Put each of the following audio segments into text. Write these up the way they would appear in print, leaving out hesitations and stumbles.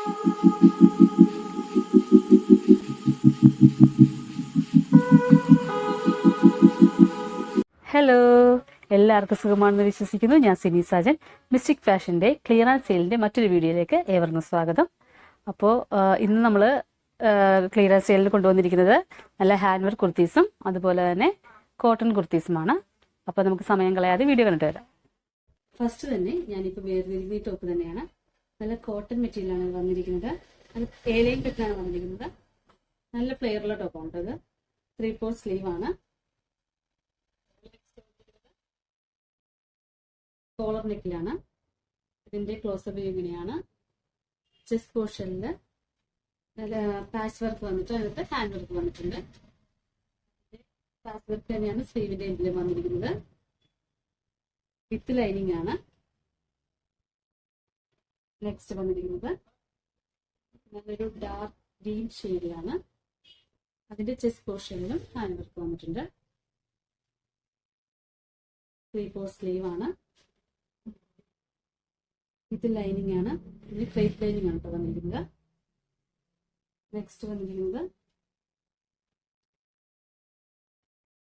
Hello, എല്ലാവർക്കും സുഖമാണെന്ന് വിശ്വസിക്കുന്നു. ഞാൻ സിനി സാജൻ. മിസ്റ്റിക് ഫാഷൻ്റെ ക്ലിയർ ആൻഡ് സെയിലിൻ്റെ മറ്റൊരു വീഡിയോയിലേക്ക് ഏവർക്കും സ്വാഗതം. അപ്പോൾ ഇന്ന് നമ്മൾ ക്ലിയർ ആൻഡ് സെയിലിൽ കൊണ്ടുവന്നിരിക്കുന്നത് നല്ല ഹാൻഡ് വർക്ക് കുർത്തീസും അതുപോലെ തന്നെ കോട്ടൺ കുർത്തീസുമാണ്. അപ്പോൾ നമുക്ക് സമയം കളയാതെ വീഡിയോ കണ്ടിട്ട് വരാം. ഫസ്റ്റ് തന്നെ ഞാനിപ്പോൾ വേർതിരിക്കുന്ന ഈ ടോപ്പ് തന്നെയാണ്. നല്ല കോട്ടൺ മെറ്റീരിയലാണ് വന്നിരിക്കുന്നത്. അത് ഏലയും കെട്ടാണ് വന്നിരിക്കുന്നത്. നല്ല ഫ്ലെയറുള്ള ടോപ്പാണ് ഇത്. 3/4 സ്ലീവ് ആണ്. കോളർ നെക്കിലാണ്. ഇതിന്റെ ക്ലോസപ്പ് വ്യൂ ഇങ്ങനെയാണ്. ചെസ്റ്റ് പോർഷനിൽ നല്ല പാച്ച് വർക്ക് വന്നിട്ട് അതിനകത്ത് ഹാൻഡ് വർക്ക് വന്നിട്ടുണ്ട്. പാച്ച് വർക്ക് തന്നെയാണ് സ്ലീവിന്റെ എൻഡിൽ വന്നിരിക്കുന്നത്. വിത്ത് ലൈനിങ് ആണ്. നെക്സ്റ്റ് വന്നിരിക്കുന്നത് നല്ലൊരു ഡാർക്ക് ഗ്രീൻ ഷെയ്ഡിലാണ്. അതിന്റെ ചെസ്റ്റ് പോർഷനിലും ഹാൻഡ് വർക്ക് വന്നിട്ടുണ്ട്. 3/4 സ്ലീവ് ആണ്. ഇത് ലൈനിങ് ആണ്. ഇതിന് ക്രേപ്പ് ലൈനിങ് ആണ് ഇപ്പോൾ വന്നിരിക്കുന്നത്. നെക്സ്റ്റ് വന്നിരിക്കുന്നത്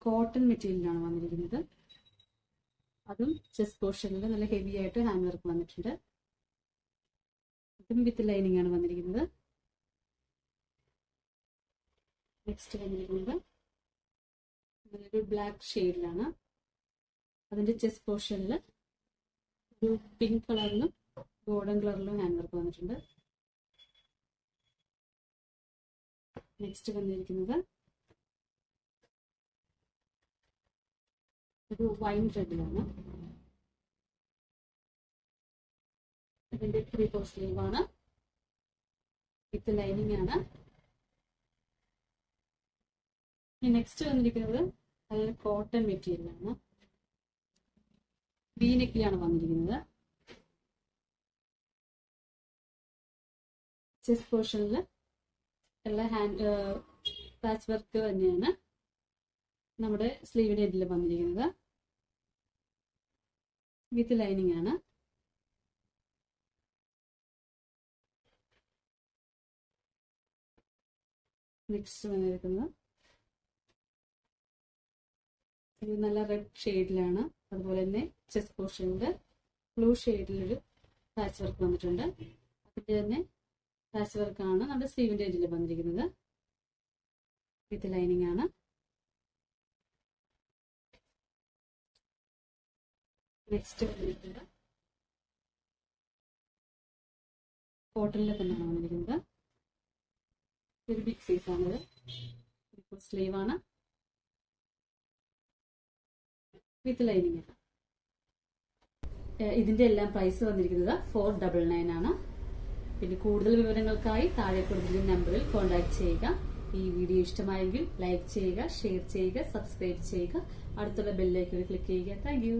കോട്ടൺ മെറ്റീരിയലാണ് വന്നിരിക്കുന്നത്. അതും ചെസ്റ്റ് പോർഷനിൽ നല്ല ഹെവി ആയിട്ട് ഹാൻഡ് വർക്ക് വന്നിട്ടുണ്ട്. ഇതും വിത്ത് ലൈനിങ് ആണ് വന്നിരിക്കുന്നത്. നെക്സ്റ്റ് വന്നിരിക്കുന്നത് നല്ലൊരു ബ്ലാക്ക് ഷെയ്ഡിലാണ്. അതിന്റെ ചെസ്റ്റ് പോർഷനിൽ ഒരു പിങ്ക് കളറിലും ഗോൾഡൻ കളറിലും ഹാൻഡ് വർക്ക് വന്നിട്ടുണ്ട്. നെക്സ്റ്റ് വന്നിരിക്കുന്നത് ഒരു വൈൻ റെഡിലാണ്. ഇതിന്റെ 3/4 സ്ലീവ് ആണ്. വിത്ത് ലൈനിങ് ആണ്. നെക്സ്റ്റ് വന്നിരിക്കുന്നത് നല്ല കോട്ടൺ മെറ്റീരിയലാണ്. വീനെക്കിലാണ് വന്നിരിക്കുന്നത്. ചെസ്റ്റ് പോർഷനിൽ എല്ലാ ഹാൻഡ് പാച്ച് വർക്ക് തന്നെയാണ് നമ്മുടെ സ്ലീവിന്റെ എൻഡിൽ വന്നിരിക്കുന്നത്. വിത്ത് ലൈനിങ് ആണ്. നെക്സ്റ്റ് വന്നിരിക്കുന്നത് ഇത് നല്ല റെഡ് ഷെയ്ഡിലാണ്. അതുപോലെ തന്നെ ചെസ്റ്റ് പോർഷനിൽ ബ്ലൂ ഷെയ്ഡിലൊരു പാച്ച് വർക്ക് വന്നിട്ടുണ്ട്. അതിന്റെ തന്നെ പാച്ച് വർക്കാണ് നമ്മുടെ സ്ലീവിന്റെ എൻഡിൽ വന്നിരിക്കുന്നത്. വിത്ത് ലൈനിങ് ആണ്. നെക്സ്റ്റ് വന്നിരിക്കുന്നത് കോട്ടണിൽ തന്നെയാണ് വന്നിരിക്കുന്നത്. ഒരു ബിഗ് സൈസ് ആണിത്. സ്ലീവ് ആണ്. വിത്ത് ലൈനിങ് ആണ്. ഇതിന്റെ എല്ലാം പ്രൈസ് വന്നിരിക്കുന്നത് 499 ആണ്. പിന്നെ കൂടുതൽ വിവരങ്ങൾക്കായി താഴെ കൊടുത്തിരിക്കുന്ന നമ്പറിൽ കോൺടാക്ട് ചെയ്യുക. ഈ വീഡിയോ ഇഷ്ടമായെങ്കിൽ ലൈക്ക് ചെയ്യുക, ഷെയർ ചെയ്യുക, സബ്സ്ക്രൈബ് ചെയ്യുക. അടുത്തുള്ള ബെല്ലൈക്കണിൽ ക്ലിക്ക് ചെയ്യുക. Thank you.